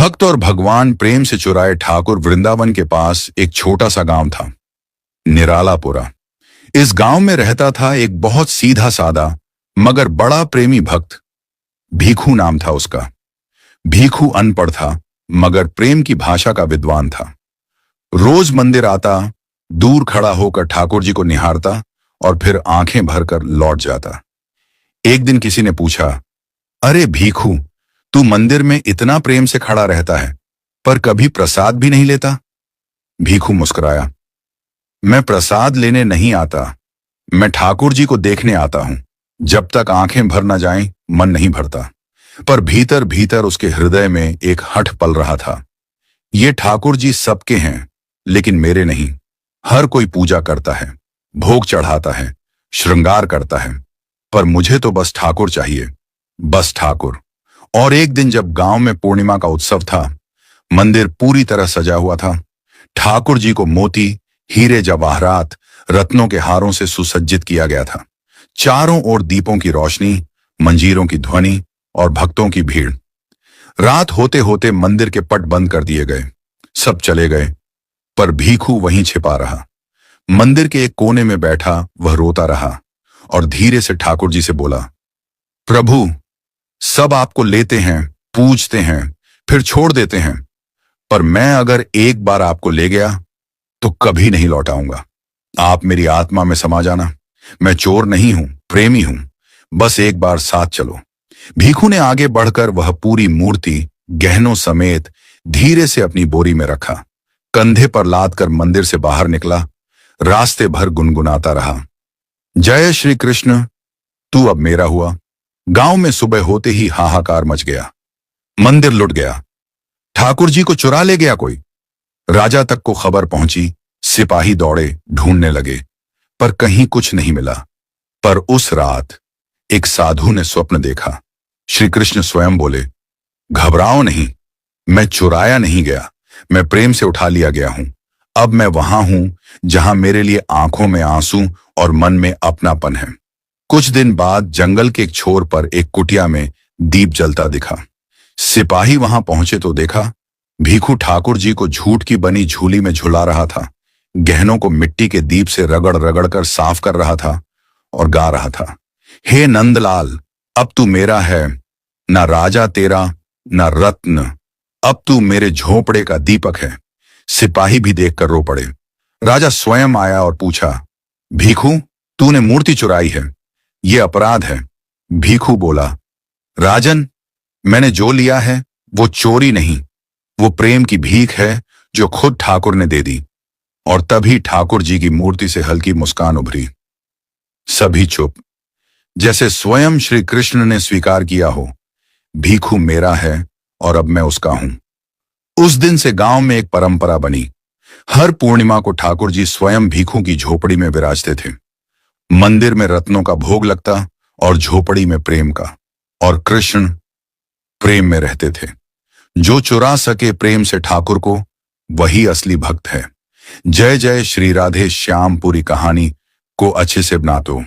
भक्त और भगवान प्रेम से चुराए ठाकुर वृंदावन के पास एक छोटा सा गांव था, निरालापुरा। इस गांव में रहता था एक बहुत सीधा सादा मगर बड़ा प्रेमी भक्त। भीखू नाम था उसका। भीखू अनपढ़ था मगर प्रेम की भाषा का विद्वान था। रोज मंदिर आता, दूर खड़ा होकर ठाकुर जी को निहारता और फिर आंखें भरकर लौट जाता। एक दिन किसी ने पूछा, अरे भीखू, तू मंदिर में इतना प्रेम से खड़ा रहता है पर कभी प्रसाद भी नहीं लेता? भीखू मुस्कुराया, मैं प्रसाद लेने नहीं आता, मैं ठाकुर जी को देखने आता हूं। जब तक आंखें भर न जाएं, मन नहीं भरता। पर भीतर भीतर उसके हृदय में एक हठ पल रहा था, ये ठाकुर जी सबके हैं लेकिन मेरे नहीं। हर कोई पूजा करता है, भोग चढ़ाता है, श्रृंगार करता है, पर मुझे तो बस ठाकुर चाहिए, बस ठाकुर। और एक दिन जब गांव में पूर्णिमा का उत्सव था, मंदिर पूरी तरह सजा हुआ था। ठाकुर जी को मोती, हीरे जवाहरात, रत्नों के हारों से सुसज्जित किया गया था। चारों ओर दीपों की रोशनी, मंजीरों की ध्वनि और भक्तों की भीड़। रात होते होते मंदिर के पट बंद कर दिए गए, सब चले गए, पर भीखू वहीं छिपा रहा। मंदिर के एक कोने में बैठा वह रोता रहा और धीरे से ठाकुर जी से बोला, प्रभु, सब आपको लेते हैं, पूजते हैं, फिर छोड़ देते हैं, पर मैं अगर एक बार आपको ले गया तो कभी नहीं लौट आऊंगा। आप मेरी आत्मा में समा जाना। मैं चोर नहीं हूं, प्रेमी हूं, बस एक बार साथ चलो। भीखू ने आगे बढ़कर वह पूरी मूर्ति गहनों समेत धीरे से अपनी बोरी में रखा, कंधे पर लाद कर मंदिर से बाहर निकला। रास्ते भर गुनगुनाता रहा, जय श्री कृष्ण, तू अब मेरा हुआ। गांव में सुबह होते ही हाहाकार मच गया। मंदिर लुट गया, ठाकुर जी को चुरा ले गया कोई। राजा तक को खबर पहुंची, सिपाही दौड़े, ढूंढने लगे, पर कहीं कुछ नहीं मिला। पर उस रात एक साधु ने स्वप्न देखा। श्री कृष्ण स्वयं बोले, घबराओ नहीं, मैं चुराया नहीं गया, मैं प्रेम से उठा लिया गया हूं। अब मैं वहां हूं जहां मेरे लिए आंखों में आंसू और मन में अपनापन है। कुछ दिन बाद जंगल के एक छोर पर एक कुटिया में दीप जलता दिखा। सिपाही वहां पहुंचे तो देखा भीखू ठाकुर जी को झूठ की बनी झूली में झुला रहा था, गहनों को मिट्टी के दीप से रगड़ रगड़ कर साफ कर रहा था और गा रहा था, हे नंदलाल, अब तू मेरा है, ना राजा तेरा ना रत्न, अब तू मेरे झोपड़े का दीपक है। सिपाही भी देखकर रो पड़े। राजा स्वयं आया और पूछा, भीखू, तूने मूर्ति चुराई है, ये अपराध है। भीखू बोला, राजन, मैंने जो लिया है वो चोरी नहीं, वो प्रेम की भीख है जो खुद ठाकुर ने दे दी। और तभी ठाकुर जी की मूर्ति से हल्की मुस्कान उभरी। सभी चुप, जैसे स्वयं श्री कृष्ण ने स्वीकार किया हो, भीखू मेरा है और अब मैं उसका हूं। उस दिन से गांव में एक परंपरा बनी। हर पूर्णिमा को ठाकुर जी स्वयं भीखू की झोपड़ी में विराजते थे। मंदिर में रत्नों का भोग लगता और झोपड़ी में प्रेम का। और कृष्ण प्रेम में रहते थे। जो चुरा सके प्रेम से ठाकुर को, वही असली भक्त है। जय जय श्री राधे श्याम। पूरी कहानी को अच्छे से बना दो।